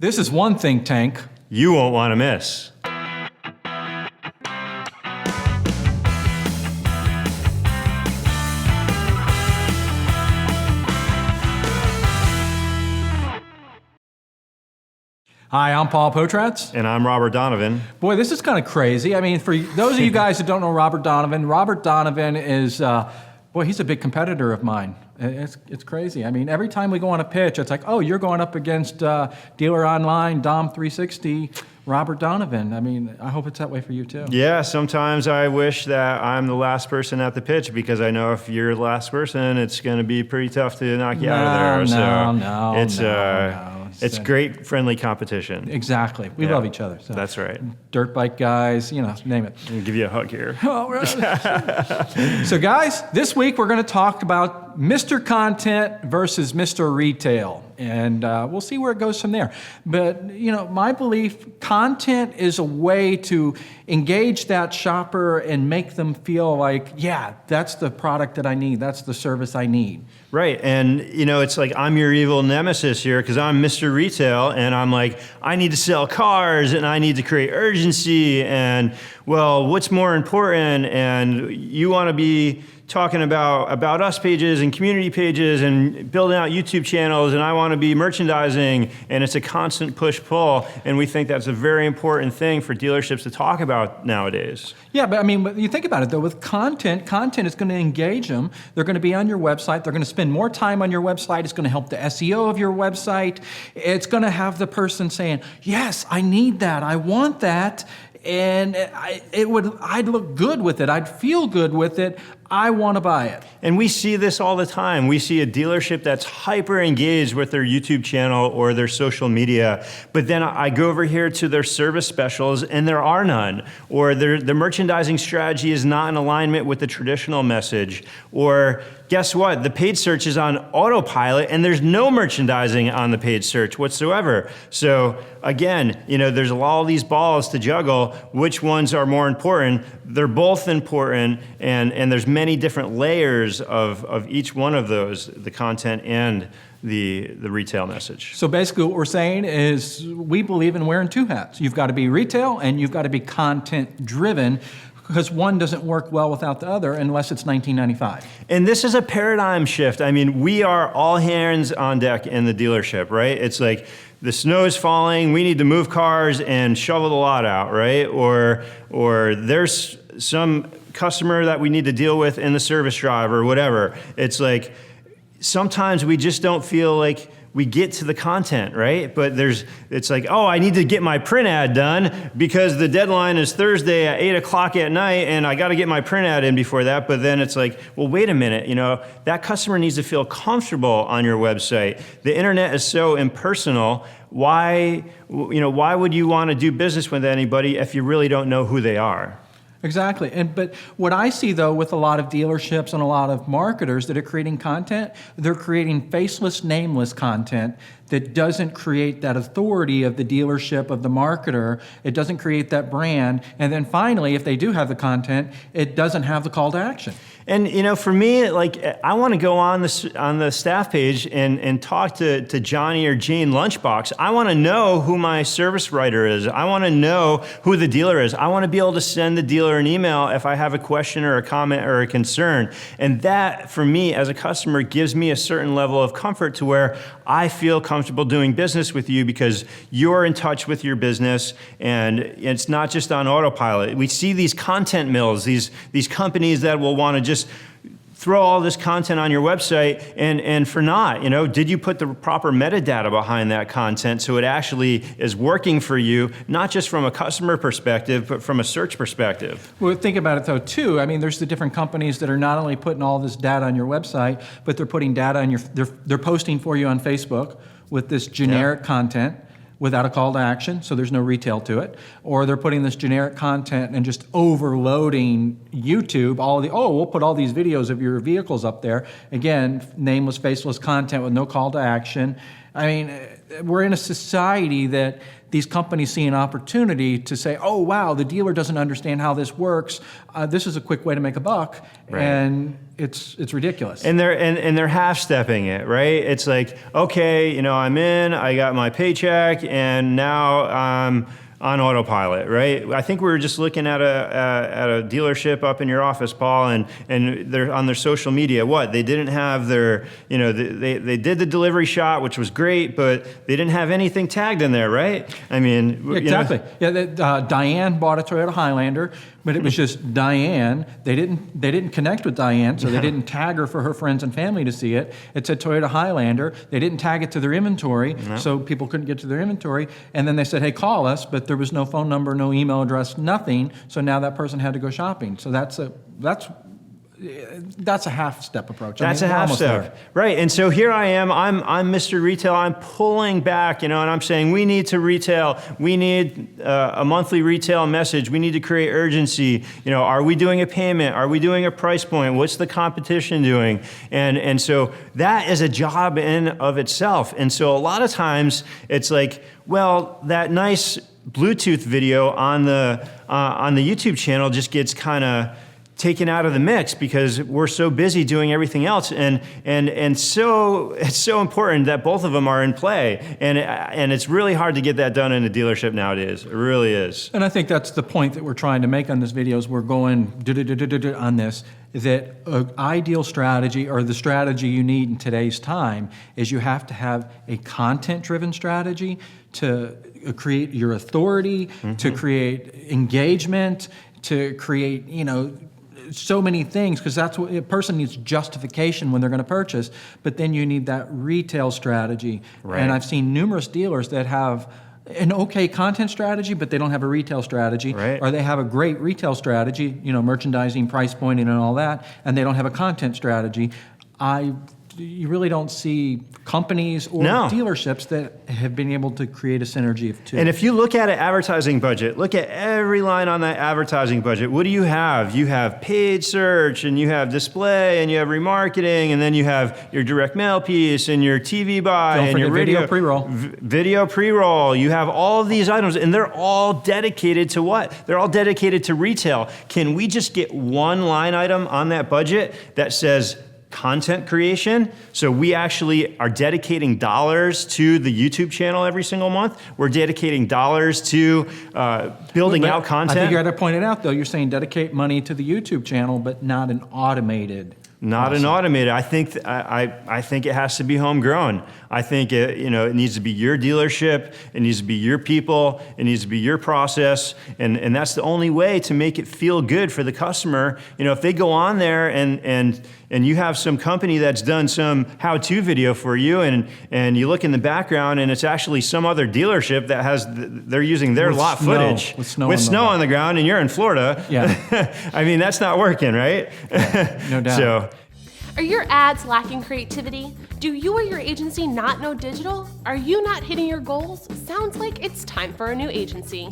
This is one think tank you won't want to miss. Hi, I'm Paul Potratz. And I'm Robert Donovan. Boy, this is kind of crazy. I mean, for those of you guys that don't know Robert Donovan is, boy, he's a big competitor of mine. It's crazy. I mean, every time we go on a pitch, it's like, oh, you're going up against Dealer Online, Dom360, Robert Donovan. I mean, I hope it's that way for you too. Yeah, sometimes I wish that I'm the last person at the pitch because I know if you're the last person, it's going to be pretty tough to knock you out of there. It's great friendly competition. Exactly. We love each other. So. That's right. Dirt bike guys, name it. I'll give you a hug here. All right. So guys, this week we're going to talk about Mr. Content versus Mr. Retail. And we'll see where it goes from there. But, my belief, content is a way to engage that shopper and make them feel like, yeah, that's the product that I need. That's the service I need. Right. And, it's like I'm your evil nemesis here because I'm Mr. Retail and I'm like, I need to sell cars and I need to create urgency. And, well, what's more important? And you want to be talking about us pages and community pages and building out YouTube channels, and I want to be merchandising, and it's a constant push-pull, and we think that's a very important thing for dealerships to talk about nowadays. Yeah, but I mean, you think about it though, with content is going to engage them. They're going to be on your website. They're going to spend more time on your website. It's going to help the SEO of your website. It's going to have the person saying, yes, I need that. I want that. And I'd look good with it. I'd feel good with it. I want to buy it. And we see this all the time. We see a dealership that's hyper engaged with their YouTube channel or their social media, but then I go over here to their service specials and there are none, or the merchandising strategy is not in alignment with the traditional message, or guess what? The paid search is on autopilot and there's no merchandising on the paid search whatsoever. So again, there's all these balls to juggle. Which ones are more important? They're both important, and there's many different layers of each one of those, the content and the retail message. So basically what we're saying is we believe in wearing two hats. You've got to be retail and you've got to be content driven, because one doesn't work well without the other unless it's 1995. And this is a paradigm shift. I mean, we are all hands on deck in the dealership, right? It's like the snow is falling, we need to move cars and shovel the lot out, right? Or there's some customer that we need to deal with in the service drive or whatever. It's like sometimes we just don't feel like we get to the content, right? But it's like, oh, I need to get my print ad done because the deadline is Thursday at 8 o'clock at night and I got to get my print ad in before that. But then it's like, well, wait a minute, that customer needs to feel comfortable on your website. The internet is so impersonal. Why would you want to do business with anybody if you really don't know who they are? Exactly. But what I see, though, with a lot of dealerships and a lot of marketers that are creating content, they're creating faceless, nameless content that doesn't create that authority of the dealership, of the marketer. It doesn't create that brand. And then finally, if they do have the content, it doesn't have the call to action. And for me, like I want to go on the staff page and talk to Johnny or Jane Lunchbox. I want to know who my service writer is. I want to know who the dealer is. I want to be able to send the dealer an email if I have a question or a comment or a concern. And that, for me as a customer, gives me a certain level of comfort to where I feel comfortable doing business with you because you're in touch with your business and it's not just on autopilot. We see these content mills, these companies that will want to just throw all this content on your website and for naught, did you put the proper metadata behind that content so it actually is working for you, not just from a customer perspective, but from a search perspective? Well, think about it though too. I mean, there's the different companies that are not only putting all this data on your website, but they're putting data on they're posting for you on Facebook with this generic content without a call to action, so there's no retail to it. Or they're putting this generic content and just overloading YouTube, we'll put all these videos of your vehicles up there. Again, nameless, faceless content with no call to action. I mean, we're in a society that these companies see an opportunity to say, oh, wow, the dealer doesn't understand how this works. This is a quick way to make a buck. Right. And it's ridiculous. And they're half-stepping it, right? It's like, okay, I'm in, I got my paycheck, and now I'm on autopilot, right? I think we were just looking at a dealership up in your office, Paul, and they're on their social media. What? They didn't have their, they did the delivery shot, which was great, but they didn't have anything tagged in there, right? I mean, exactly. Diane bought a Toyota Highlander, but it was just Diane. They didn't connect with Diane, so they didn't tag her for her friends and family to see it. It said Toyota Highlander. They didn't tag it to their inventory, so people couldn't get to their inventory. And then they said, hey, call us, but there was no phone number, no email address, nothing. So now that person had to go shopping. So that's a half-step approach. That's a half-step, right? And so here I am. I'm Mr. Retail. I'm pulling back, and I'm saying we need to retail. We need a monthly retail message. We need to create urgency. Are we doing a payment? Are we doing a price point? What's the competition doing? And so that is a job in of itself. And so a lot of times it's like, well, that nice Bluetooth video on the YouTube channel just gets kind of taken out of the mix because we're so busy doing everything else, and so it's so important that both of them are in play, and it's really hard to get that done in a dealership nowadays. It really is. And I think that's the point that we're trying to make on this video. Is we're going on this, that an ideal strategy, or the strategy you need in today's time, is you have to have a content-driven strategy to create your authority, to create engagement, to create, so many things, because that's what a person needs: justification when they're going to purchase. But then you need that retail strategy. Right. And I've seen numerous dealers that have an okay content strategy, but they don't have a retail strategy, right. Or they have a great retail strategy, merchandising, price pointing, and all that, and they don't have a content strategy. You really don't see companies or dealerships that have been able to create a synergy of two. And if you look at an advertising budget, look at every line on that advertising budget. What do you have? You have paid search, and you have display, and you have remarketing, and then you have your direct mail piece, and your TV buy, and your video pre-roll. Video pre-roll. You have all of these items, and they're all dedicated to what? They're all dedicated to retail. Can we just get one line item on that budget that says content creation? So we actually are dedicating dollars to the YouTube channel every single month. We're dedicating dollars to building out content. I think you got to point it out, though. You're saying dedicate money to the YouTube channel, but not an automated. Not an automated. I think I think it has to be homegrown. I think it needs to be your dealership. It needs to be your people. It needs to be your process, and that's the only way to make it feel good for the customer. If they go on there and you have some company that's done some how-to video for you, and you look in the background and it's actually some other dealership that they're using their lot footage with snow on the ground, and you're in Florida. Yeah. I mean, that's not working, right? Yeah, no doubt. So. Are your ads lacking creativity? Do you or your agency not know digital? Are you not hitting your goals? Sounds like it's time for a new agency.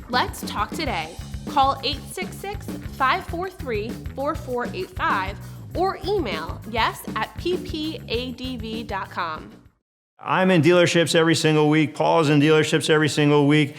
Let's talk today. Call 866-543-4485 or email yes@ppadv.com. I'm in dealerships every single week. Paul's in dealerships every single week.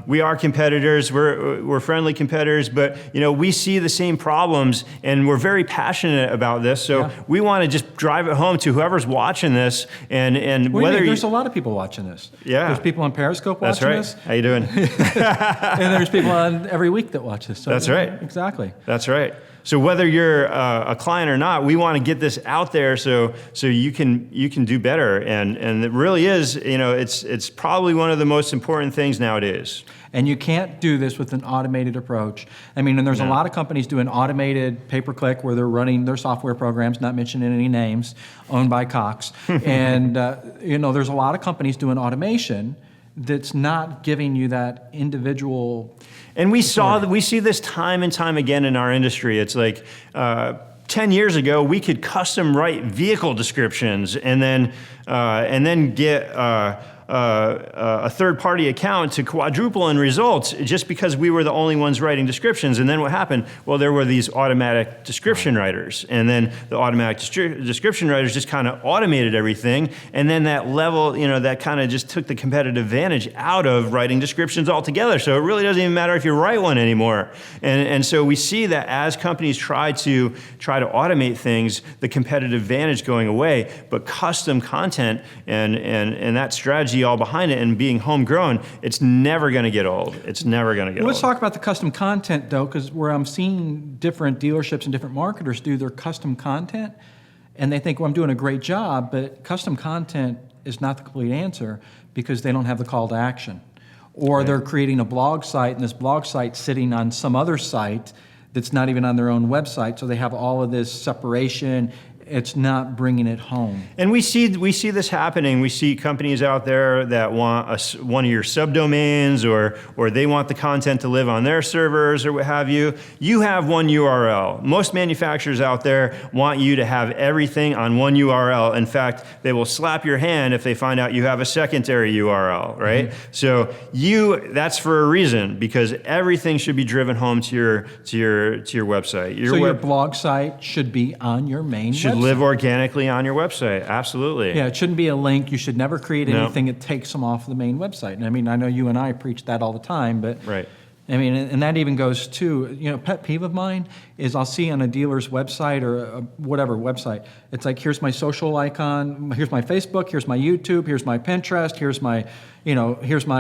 We are competitors. We're friendly competitors, but we see the same problems, and we're very passionate about this. So we want to just drive it home to whoever's watching this, and whether there's a lot of people watching this. Yeah, there's people on Periscope watching this. How you doing? And there's people on every week that watch this. So that's right. Exactly. That's right. So whether you're a client or not, we want to get this out there so you can do better, and it really is, it's probably one of the most important things nowadays. And you can't do this with an automated approach. I mean, and there's a lot of companies doing automated pay-per-click where they're running their software programs, not mentioning any names, owned by Cox. And there's a lot of companies doing automation that's not giving you that individual. And we see this time and time again in our industry. It's like 10 years ago, we could custom write vehicle descriptions and then get a third-party account to quadruple in results just because we were the only ones writing descriptions. And then what happened? Well, there were these automatic description writers, and then the automatic description writers just kind of automated everything, and then that level, that kind of just took the competitive advantage out of writing descriptions altogether. So it really doesn't even matter if you write one anymore. And so we see that as companies try to automate things, the competitive advantage going away, but custom content and that strategy all behind it and being homegrown, it's never going to get old. It's never going to get old. Let's talk about the custom content, though, because where I'm seeing different dealerships and different marketers do their custom content, and they think, well, I'm doing a great job, but custom content is not the complete answer because they don't have the call to action. Or Right. they're creating a blog site, and this blog site's sitting on some other site that's not even on their own website, so they have all of this separation. It's not bringing it home. And we see this happening. We see companies out there that want one of your subdomains, or they want the content to live on their servers or what have you. You have one URL. Most manufacturers out there want you to have everything on one URL. In fact, they will slap your hand if they find out you have a secondary URL, right? Mm-hmm. So that's for a reason, because everything should be driven home to your website. Your blog site should be on your main website. Live organically on your website, absolutely. Yeah, it shouldn't be a link. You should never create anything that takes them off the main website. And I mean, I know you and I preach that all the time, but right. I mean, and that even goes to, pet peeve of mine is I'll see on a dealer's website or whatever website, it's like, here's my social icon, here's my Facebook, here's my YouTube, here's my Pinterest, here's my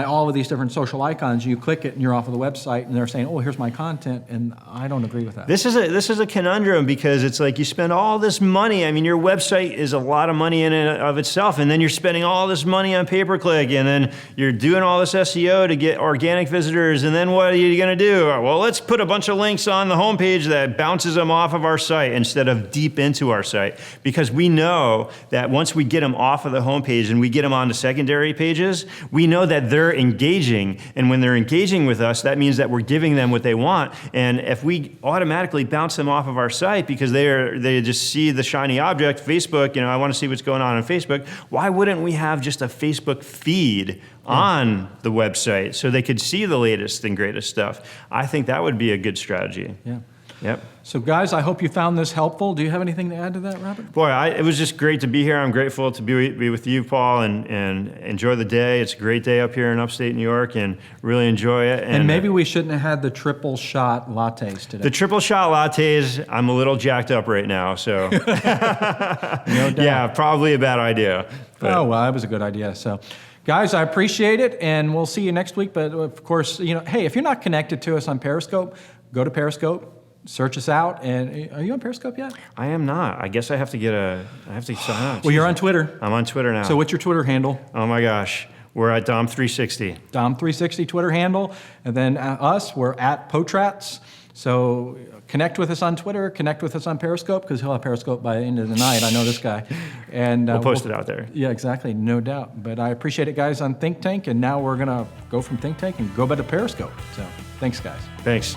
all of these different social icons. You click it and you're off of the website, and they're saying, oh, here's my content, and I don't agree with that. This is a conundrum, because it's like you spend all this money. I mean, your website is a lot of money in and of itself, and then you're spending all this money on pay-per-click, and then you're doing all this SEO to get organic visitors, and then what are you going to do? Well, let's put a bunch of links on the homepage that bounces them off of our site instead of deep into our site, because we know that once we get them off of the homepage and we get them onto secondary pages, we know that they're engaging, and when they're engaging with us, that means that we're giving them what they want. And if we automatically bounce them off of our site because they just see the shiny object, Facebook, I want to see what's going on Facebook, why wouldn't we have just a Facebook feed on the website so they could see the latest and greatest stuff? I think that would be a good strategy. Yeah. Yep. So guys, I hope you found this helpful. Do you have anything to add to that, Robert? Boy, it was just great to be here. I'm grateful to be with you, Paul, and enjoy the day. It's a great day up here in upstate New York, and really enjoy it. And maybe we shouldn't have had the triple shot lattes today. The triple shot lattes, I'm a little jacked up right now, so. No doubt. Yeah, probably a bad idea. But. Oh, well, that was a good idea. So, guys, I appreciate it, and we'll see you next week. But of course, hey, if you're not connected to us on Periscope, go to Periscope. Search us out. And are you on Periscope yet? I am not. I guess I have to sign up. Well, you're on Twitter. I'm on Twitter now. So what's your Twitter handle? Oh my gosh. We're at Dom360. Dom360 Twitter handle. And then we're at Potratz. So connect with us on Twitter, connect with us on Periscope, because he'll have Periscope by the end of the night. I know this guy. And we'll post it out there. Yeah, exactly. No doubt. But I appreciate it, guys, on Think Tank. And now we're going to go from Think Tank and go back to Periscope. So thanks, guys. Thanks.